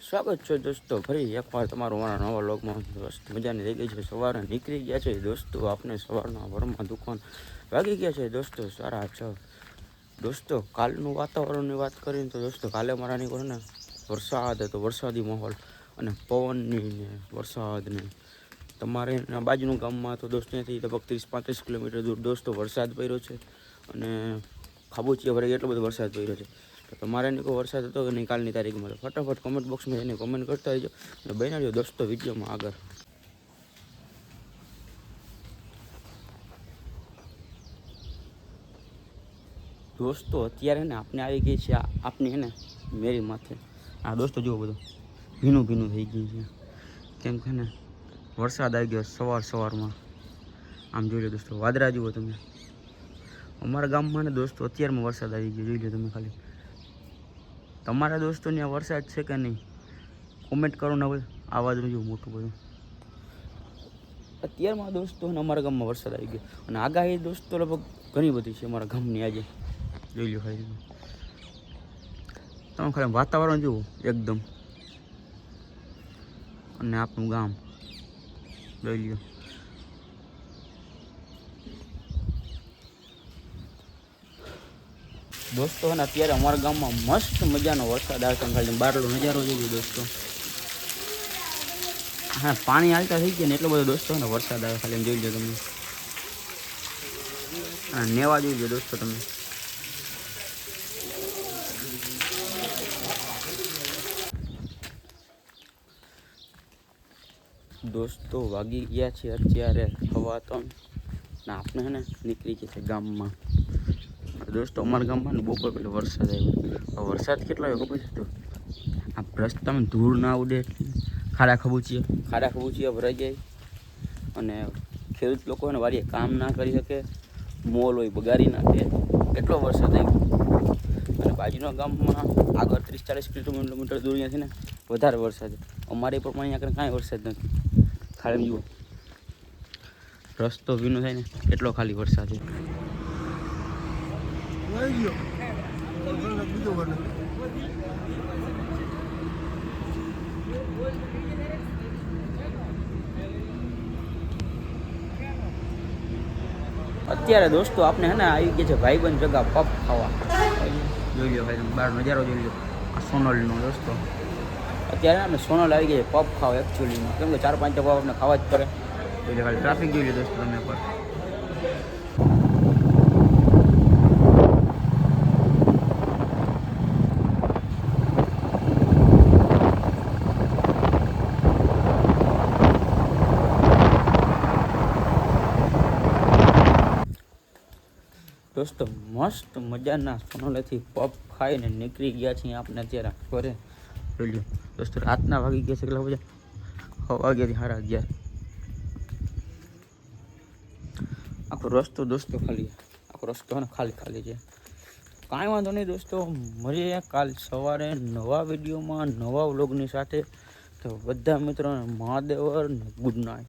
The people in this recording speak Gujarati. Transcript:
સ્વાગત છે દોસ્તો ફરી એકવાર તમારું મારા નવા વ્લોગમાં મસ્ત મજાની થઈ ગઈ છે। સવારે નીકળી ગયા છે દોસ્તો, આપણે સવારના વરમાં દુકાન વાગી ગયા છે દોસ્તો 6:30। દોસ્તો કાલનું વાતાવરણની વાત કરીએ તો દોસ્તો કાલે મારા નીકળે ને વરસાદ હતો, વરસાદી માહોલ અને પવનની ને વરસાદની। તમારે બાજુનું ગામમાં તો દોસ્તો ત્યાંથી લગભગ 30-35 કિલોમીટર દૂર દોસ્તો વરસાદ પડ્યો છે અને ખાબોચિયા ભરાઈ એટલો બધો વરસાદ પડ્યો છે। તો તમારે કોઈ વરસાદ હતો કે નહીં કાલની તારીખમાં? ફટાફટ કમેન્ટ બોક્સમાં જઈને કમેન્ટ કરતા રહેજો અને બન્યા રહેજો દોસ્તો વિડીયોમાં આગળ। દોસ્તો અત્યારે ને આપણે આવી ગઈ છે આપની હે ને મેરી માથે। આ દોસ્તો જુઓ બધું ભીનું ભીનું થઈ ગયું છે, કેમ કે ને વરસાદ આવી ગયો સવારમાં। આમ જોઈ લો દોસ્તો, વાદળા જુઓ તમે। અમારા ગામમાં ને દોસ્તો અત્યારમાં વરસાદ આવી ગયો, જોઈ લો તમે ખાલી। તમારા દોસ્તોને આ વરસાદ છે કે નહીં કોમેન્ટ કરો ને। હવે આવાજનું જેવું મોટું બધું અત્યારમાં દોસ્તો ને અમારા ગામમાં વરસાદ આવી ગયો અને આગાહી દોસ્તો લગભગ ઘણી બધી છે અમારા ગામની આજે। જોઈ લો ખાલી તમે ખાલી વાતાવરણ જુઓ એકદમ, અને આપણું ગામ જોઈ લ્યો। દોસ્તો ને અત્યારે અમારા ગામમાં મસ્ત મજાનો વરસાદ આવે છે, ખાલી બહારનો નજારો જોજો દોસ્તો। હા, પાણી હાલતા થઈ ગયા ને એટલો બધો દોસ્તો ને વરસાદ આવે, ખાલી જોઈ લો તમે। હા, નેવા જોઈ લો દોસ્તો તમે। દોસ્તો વાગી ગયા છે અત્યારે 3:15 ને આપણે હે ને નીકળી ગયા છે ગામમાં। દોસ્તો અમારા ગામમાં ને બપોર પહેલો વરસાદ આવ્યો। વરસાદ કેટલો આવ્યો ખબર છે? તો આ રસ્તામાં ધૂળ ના ઉડે, ખાડા ખબૂચિયા ભરાઈ જાય અને ખેડૂત લોકો ને વાડીએ કામ ના કરી શકે, મોલ હોય બગાડી નાખે, એટલો વરસાદ આવ્યો। અને બાજુના ગામમાં આગળ 30-40 કિલોમીટર દૂર અહીંયાથી ને વધારે વરસાદ। અમારે પણ અહીંયા આગળ કાંઈ વરસાદ નથી, ખાલી જુઓ રસ્તો ભીનો થાય ને એટલો ખાલી વરસાદ છે। અત્યારે દોસ્તો આપણે હે ને આવી ગયા છે ભાઈબંધ જગા પપ ખાવા। જોઈ લો ભાઈ, બહાર નજારો જોઈ લો। આ સોનલનો દોસ્તો અત્યારે આપણે સોનલ આવી ગયા છે પપ ખાવા એકચ્યુઅલીમાં, કેમ કે 4-5 પપ આપણે ખાવા જ પડે। એટલે ખાલી ટ્રાફિક જોઈ લો દોસ્તો તમે પર। દોસ્તો મસ્ત મજાના સોનલેથી પપ ખાઈને નીકળી ગયા છીએ આપણે અત્યારે ઘરે। જોઈ લો દોસ્તો રાતના વાગી ગયા છે કેટલા બધા? 11:30 આખો રસ્તો દોસ્તો ખાલી, આખો રસ્તો ને ખાલી છે। કાંઈ વાંધો નહીં દોસ્તો, મળીએ કાલ સવારે નવા વિડીયોમાં નવા વ્લોગની સાથે। તો બધા મિત્રોને મહાદેવર ને ગુડ નાઇટ।